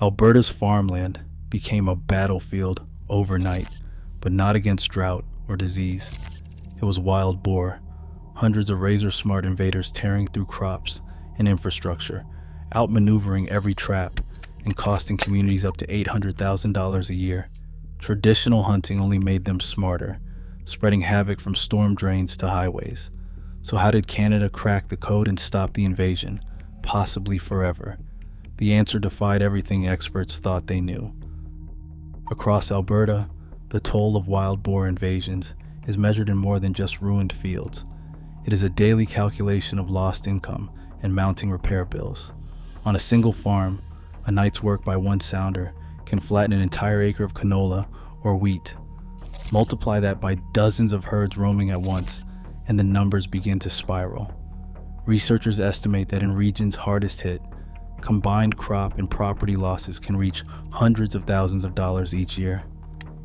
Alberta's farmland became a battlefield overnight, but not against drought or disease. It was wild boar, hundreds of razor-smart invaders tearing through crops and infrastructure, outmaneuvering every trap and costing communities up to $800,000 a year. Traditional hunting only made them smarter, spreading havoc from storm drains to highways. So how did Canada crack the code and stop the invasion, possibly forever? The answer defied everything experts thought they knew. Across Alberta, the toll of wild boar invasions is measured in more than just ruined fields. It is a daily calculation of lost income and mounting repair bills. On a single farm, a night's work by one sounder can flatten an entire acre of canola or wheat. Multiply that by dozens of herds roaming at once, and the numbers begin to spiral. Researchers estimate that in regions hardest hit, combined crop and property losses can reach hundreds of thousands of dollars each year.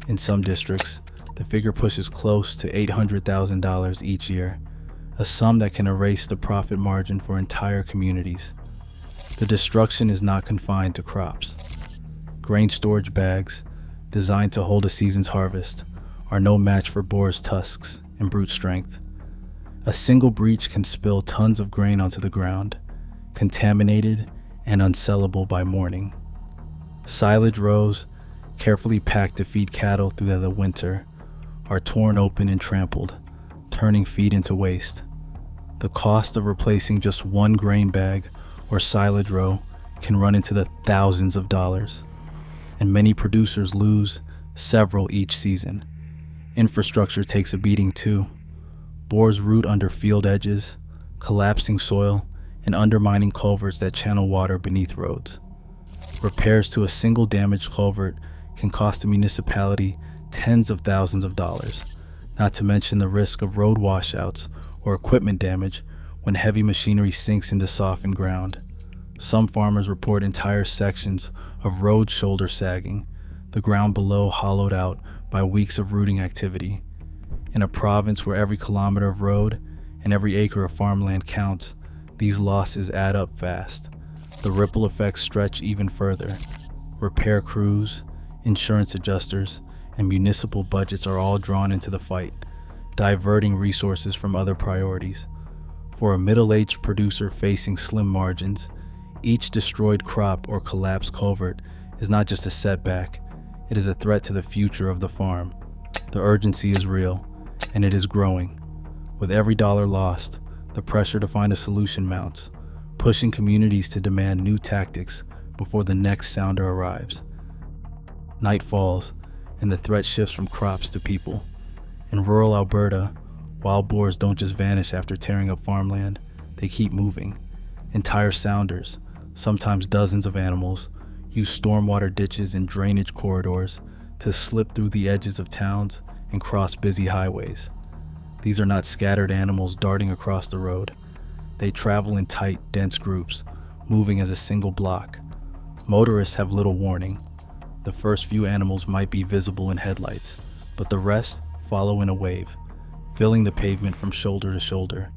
In some districts, the figure pushes close to $800,000 each year, a sum that can erase the profit margin for entire communities. The destruction is not confined to crops. Grain storage bags, designed to hold a season's harvest, are no match for boars' tusks and brute strength. A single breach can spill tons of grain onto the ground, contaminated and unsellable by morning. Silage rows, carefully packed to feed cattle through the winter, are torn open and trampled, turning feed into waste. The cost of replacing just one grain bag or silage row can run into the thousands of dollars, and many producers lose several each season. Infrastructure takes a beating too. Boars root under field edges, collapsing soil, and undermining culverts that channel water beneath roads. Repairs to a single damaged culvert can cost a municipality tens of thousands of dollars, not to mention the risk of road washouts or equipment damage when heavy machinery sinks into softened ground. Some farmers report entire sections of road shoulder sagging, the ground below hollowed out by weeks of rooting activity. In a province where every kilometer of road and every acre of farmland counts, these losses add up fast. The ripple effects stretch even further. Repair crews, insurance adjusters, and municipal budgets are all drawn into the fight, diverting resources from other priorities. For a middle-aged producer facing slim margins, each destroyed crop or collapsed culvert is not just a setback, it is a threat to the future of the farm. The urgency is real, and it is growing. With every dollar lost, the pressure to find a solution mounts, pushing communities to demand new tactics before the next sounder arrives. Night falls, and the threat shifts from crops to people. In rural Alberta, wild boars don't just vanish after tearing up farmland, they keep moving. Entire sounders, sometimes dozens of animals, use stormwater ditches and drainage corridors to slip through the edges of towns and cross busy highways. These are not scattered animals darting across the road. They travel in tight, dense groups, moving as a single block. Motorists have little warning. The first few animals might be visible in headlights, but the rest follow in a wave, filling the pavement from shoulder to shoulder.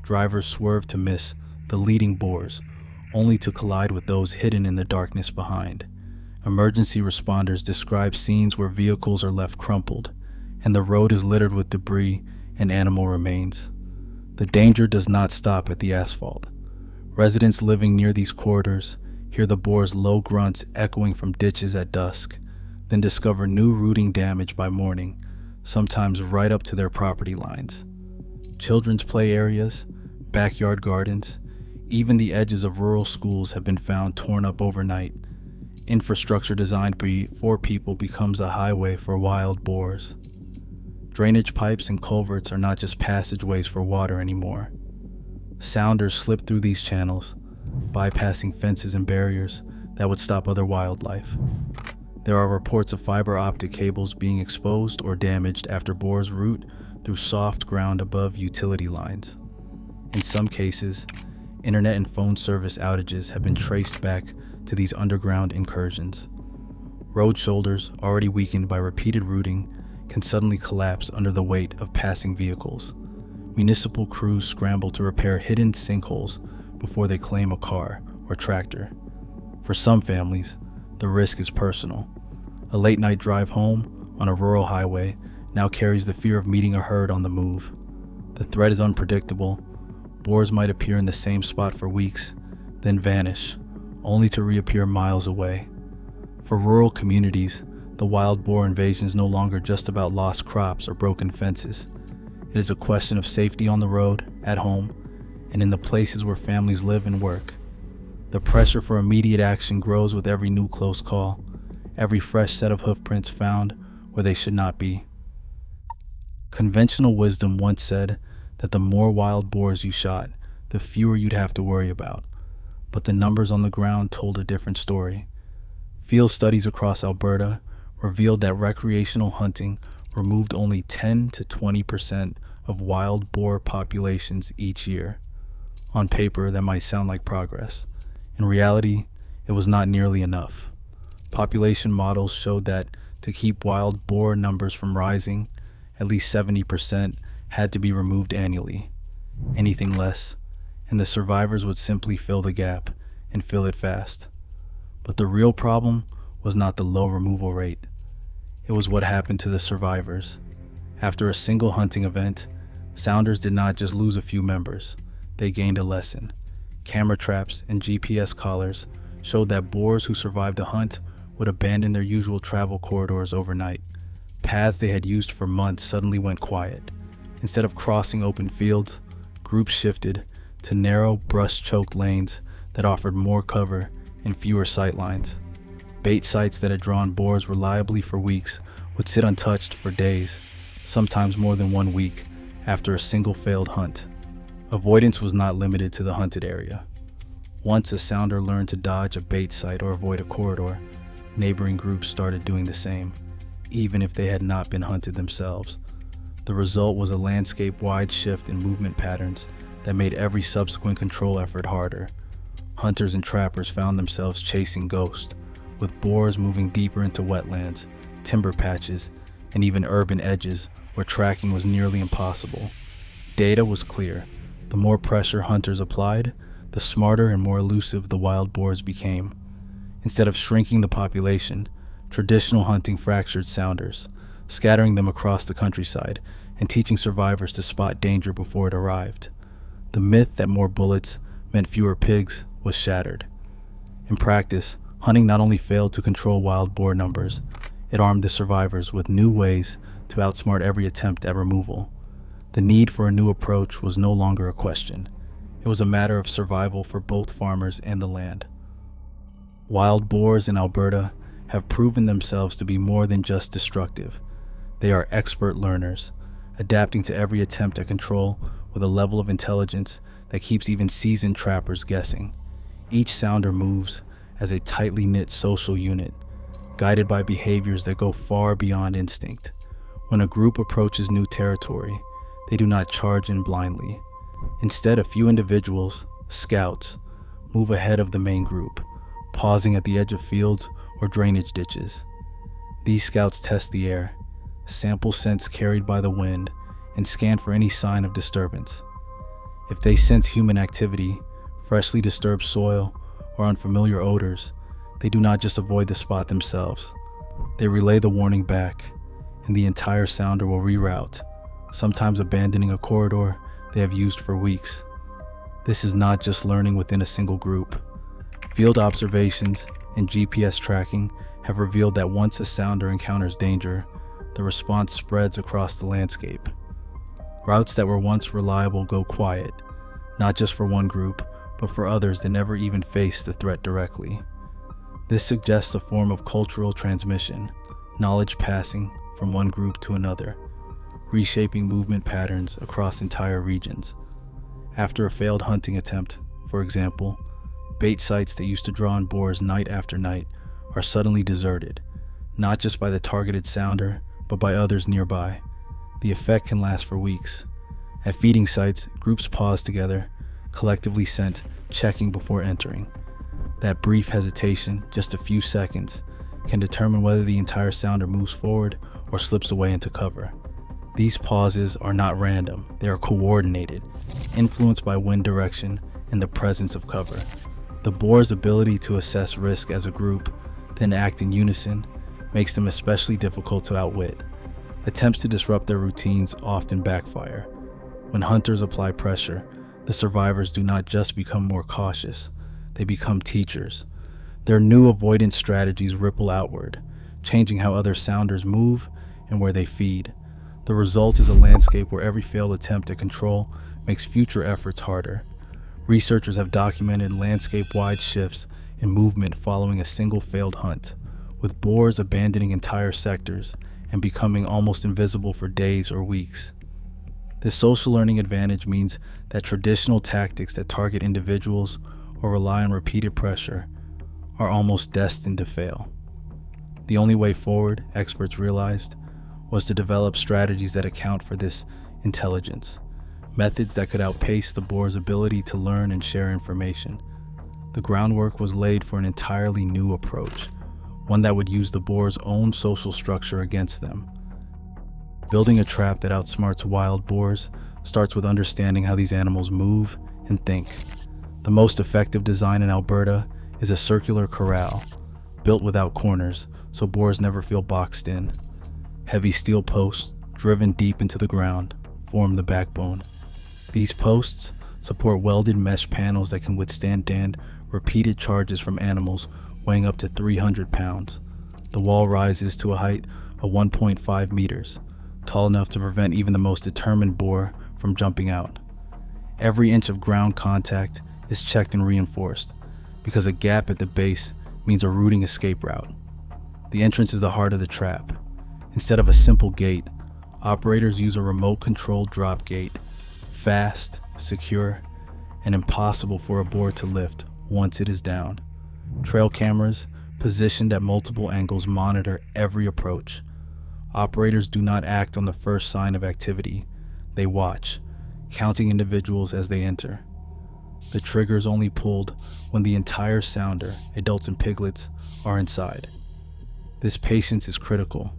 Drivers swerve to miss the leading boars, only to collide with those hidden in the darkness behind. Emergency responders describe scenes where vehicles are left crumpled, and the road is littered with debris and animal remains. The danger does not stop at the asphalt. Residents living near these corridors hear the boars' low grunts echoing from ditches at dusk, then discover new rooting damage by morning, sometimes right up to their property lines. Children's play areas, backyard gardens, even the edges of rural schools have been found torn up overnight. Infrastructure designed for people becomes a highway for wild boars. Drainage pipes and culverts are not just passageways for water anymore. Sounders slip through these channels, bypassing fences and barriers that would stop other wildlife. There are reports of fiber optic cables being exposed or damaged after boars root through soft ground above utility lines. In some cases, internet and phone service outages have been traced back to these underground incursions. Road shoulders, already weakened by repeated rooting, can suddenly collapse under the weight of passing vehicles. Municipal crews scramble to repair hidden sinkholes before they claim a car or tractor. For some families, the the risk is personal. A late night drive home on a rural highway now carries the fear of meeting a herd on the move. The threat is unpredictable. Boars might appear in the same spot for weeks, then vanish, only to reappear miles away. For rural communities, the wild boar invasion is no longer just about lost crops or broken fences. It is a question of safety on the road, at home, and in the places where families live and work. The pressure for immediate action grows with every new close call, every fresh set of hoofprints found where they should not be. Conventional wisdom once said that the more wild boars you shot, the fewer you'd have to worry about. But the numbers on the ground told a different story. Field studies across Alberta revealed that recreational hunting removed only 10 to 20% of wild boar populations each year. On paper, that might sound like progress. In reality, it was not nearly enough. Population models showed that to keep wild boar numbers from rising, at least 70% had to be removed annually. Anything less, and the survivors would simply fill the gap, and fill it fast. But the real problem was not the low removal rate. It was what happened to the survivors. After a single hunting event, sounders did not just lose a few members, they gained a lesson. Camera traps and GPS collars showed that boars who survived a hunt would abandon their usual travel corridors overnight. Paths they had used for months suddenly went quiet. Instead of crossing open fields, groups shifted to narrow, brush-choked lanes that offered more cover and fewer sightlines. Bait sites that had drawn boars reliably for weeks would sit untouched for days, sometimes more than 1 week, after a single failed hunt. Avoidance was not limited to the hunted area. Once a sounder learned to dodge a bait site or avoid a corridor, neighboring groups started doing the same, even if they had not been hunted themselves. The result was a landscape-wide shift in movement patterns that made every subsequent control effort harder. Hunters and trappers found themselves chasing ghosts, with boars moving deeper into wetlands, timber patches, and even urban edges where tracking was nearly impossible. Data was clear. The more pressure hunters applied, the smarter and more elusive the wild boars became. Instead of shrinking the population, traditional hunting fractured sounders, scattering them across the countryside and teaching survivors to spot danger before it arrived. The myth that more bullets meant fewer pigs was shattered. In practice, hunting not only failed to control wild boar numbers, it armed the survivors with new ways to outsmart every attempt at removal. The need for a new approach was no longer a question. It was a matter of survival for both farmers and the land. Wild boars in Alberta have proven themselves to be more than just destructive. They are expert learners, adapting to every attempt at control with a level of intelligence that keeps even seasoned trappers guessing. Each sounder moves as a tightly knit social unit, guided by behaviors that go far beyond instinct. When a group approaches new territory, they do not charge in blindly. Instead, a few individuals, scouts, move ahead of the main group, pausing at the edge of fields or drainage ditches. These scouts test the air, sample scents carried by the wind, and scan for any sign of disturbance. If they sense human activity, freshly disturbed soil, or unfamiliar odors, they do not just avoid the spot themselves. They relay the warning back, and the entire sounder will reroute, sometimes abandoning a corridor they have used for weeks. This is not just learning within a single group. Field observations and GPS tracking have revealed that once a sounder encounters danger, the response spreads across the landscape. Routes that were once reliable go quiet, not just for one group, but for others that never even faced the threat directly. This suggests a form of cultural transmission, knowledge passing from one group to another, reshaping movement patterns across entire regions. After a failed hunting attempt, for example, bait sites that used to draw in boars night after night are suddenly deserted, not just by the targeted sounder, but by others nearby. The effect can last for weeks. At feeding sites, groups pause together, collectively scent, checking before entering. That brief hesitation, just a few seconds, can determine whether the entire sounder moves forward or slips away into cover. These pauses are not random, they are coordinated, influenced by wind direction and the presence of cover. The boar's ability to assess risk as a group then act in unison, makes them especially difficult to outwit. Attempts to disrupt their routines often backfire. When hunters apply pressure, the survivors do not just become more cautious, they become teachers. Their new avoidance strategies ripple outward, changing how other sounders move and where they feed. The result is a landscape where every failed attempt at control makes future efforts harder. Researchers have documented landscape-wide shifts in movement following a single failed hunt, with boars abandoning entire sectors and becoming almost invisible for days or weeks. This social learning advantage means that traditional tactics that target individuals or rely on repeated pressure are almost destined to fail. The only way forward, experts realized, was to develop strategies that account for this intelligence, methods that could outpace the boar's ability to learn and share information. The groundwork was laid for an entirely new approach, one that would use the boar's own social structure against them. Building a trap that outsmarts wild boars starts with understanding how these animals move and think. The most effective design in Alberta is a circular corral, built without corners, so boars never feel boxed in. Heavy steel posts, driven deep into the ground, form the backbone. These posts support welded mesh panels that can withstand repeated charges from animals weighing up to 300 pounds. The wall rises to a height of 1.5 meters, tall enough to prevent even the most determined boar from jumping out. Every inch of ground contact is checked and reinforced, because a gap at the base means a rooting escape route. The entrance is the heart of the trap. Instead of a simple gate, operators use a remote-controlled drop gate, fast, secure, and impossible for a boar to lift once it is down. Trail cameras, positioned at multiple angles, monitor every approach. Operators do not act on the first sign of activity. They watch, counting individuals as they enter. The trigger is only pulled when the entire sounder, adults and piglets, are inside. This patience is critical.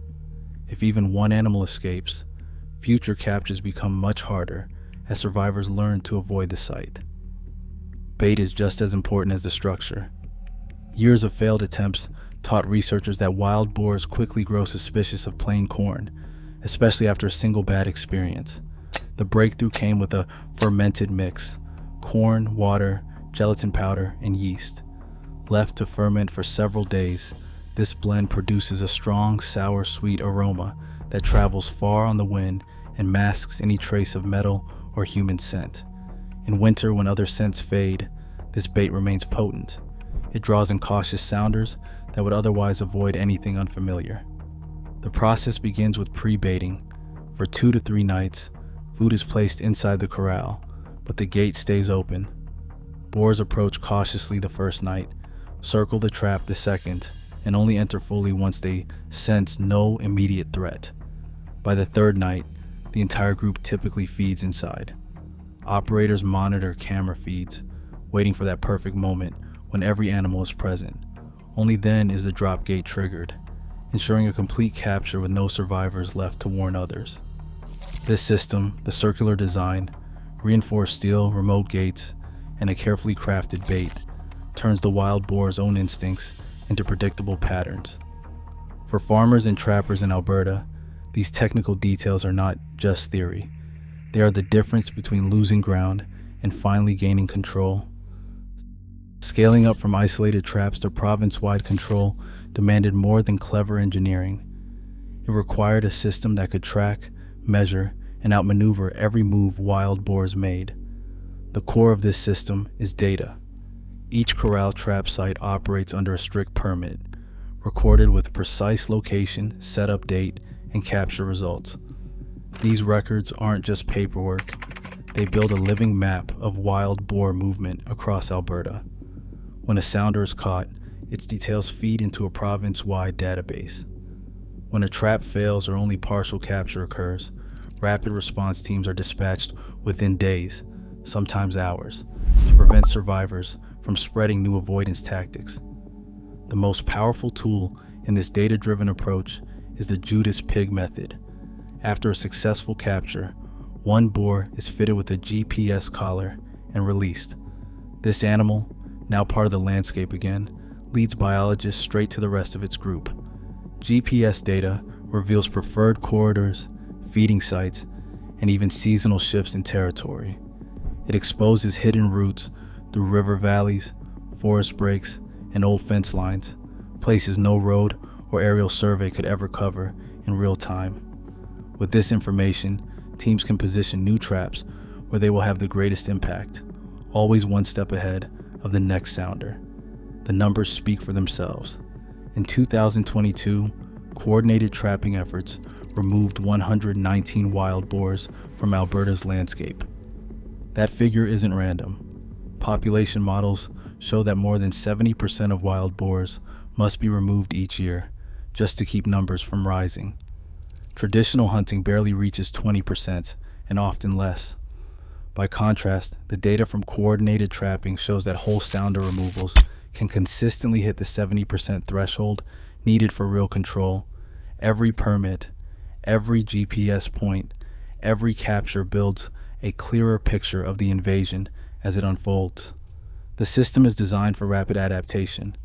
If even one animal escapes, future captures become much harder as survivors learn to avoid the sight. Bait is just as important as the structure. Years of failed attempts taught researchers that wild boars quickly grow suspicious of plain corn, especially after a single bad experience. The breakthrough came with a fermented mix: corn, water, gelatin powder, and yeast. Left to ferment for several days, this blend produces a strong, sour, sweet aroma that travels far on the wind and masks any trace of metal or human scent. In winter, when other scents fade, this bait remains potent. It draws in cautious sounders that would otherwise avoid anything unfamiliar. The process begins with pre-baiting. For 2 to 3 nights, food is placed inside the corral, but the gate stays open. Boars approach cautiously the first night, circle the trap the second, and only enter fully once they sense no immediate threat. By the third night, the entire group typically feeds inside. Operators monitor camera feeds, waiting for that perfect moment when every animal is present. Only then is the drop gate triggered, ensuring a complete capture with no survivors left to warn others. This system, the circular design, reinforced steel, remote gates, and a carefully crafted bait, turns the wild boar's own instincts into predictable patterns. For farmers and trappers in Alberta, these technical details are not just theory. They are the difference between losing ground and finally gaining control. Scaling up from isolated traps to province-wide control demanded more than clever engineering. It required a system that could track, measure, and outmaneuver every move wild boars made. The core of this system is data. Each corral trap site operates under a strict permit, recorded with precise location, setup date, and capture results. These records aren't just paperwork. They build a living map of wild boar movement across Alberta. When a sounder is caught, its details feed into a province-wide database. When a trap fails or only partial capture occurs, rapid response teams are dispatched within days, sometimes hours, to prevent survivors from spreading new avoidance tactics. The most powerful tool in this data-driven approach is the Judas pig method. After a successful capture, one boar is fitted with a GPS collar and released. This animal, now part of the landscape again, leads biologists straight to the rest of its group. GPS data reveals preferred corridors, feeding sites, and even seasonal shifts in territory. It exposes hidden routes through river valleys, forest breaks, and old fence lines, places no road or aerial survey could ever cover in real time. With this information, teams can position new traps where they will have the greatest impact, always one step ahead of the next sounder. The numbers speak for themselves. In 2022, coordinated trapping efforts removed 119 wild boars from Alberta's landscape. That figure isn't random. Population models show that more than 70% of wild boars must be removed each year just to keep numbers from rising. Traditional hunting barely reaches 20% and often less. By contrast, the data from coordinated trapping shows that whole sounder removals can consistently hit the 70% threshold needed for real control. Every permit, every GPS point, every capture builds a clearer picture of the invasion as it unfolds. The system is designed for rapid adaptation.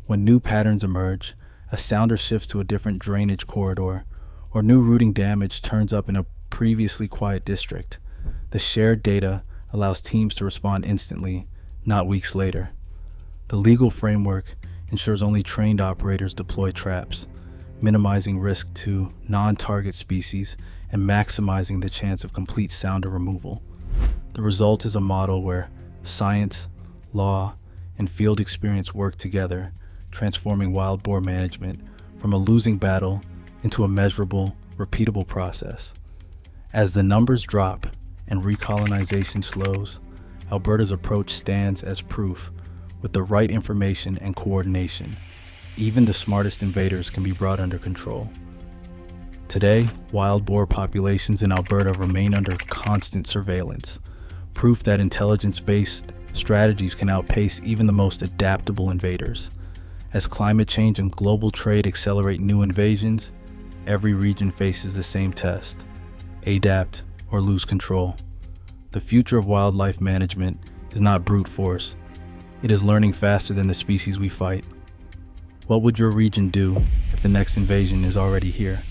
When new patterns emerge, a sounder shifts to a different drainage corridor, or new rooting damage turns up in a previously quiet district, the shared data allows teams to respond instantly, not weeks later. The legal framework ensures only trained operators deploy traps, minimizing risk to non-target species and maximizing the chance of complete sounder removal. The result is a model where science, law, and field experience work together, transforming wild boar management from a losing battle into a measurable, repeatable process. As the numbers drop and recolonization slows, Alberta's approach stands as proof. With the right information and coordination, even the smartest invaders can be brought under control. Today, wild boar populations in Alberta remain under constant surveillance, proof that intelligence-based strategies can outpace even the most adaptable invaders. As climate change and global trade accelerate new invasions, every region faces the same test: adapt or lose control. The future of wildlife management is not brute force. It is learning faster than the species we fight. What would your region do if the next invasion is already here?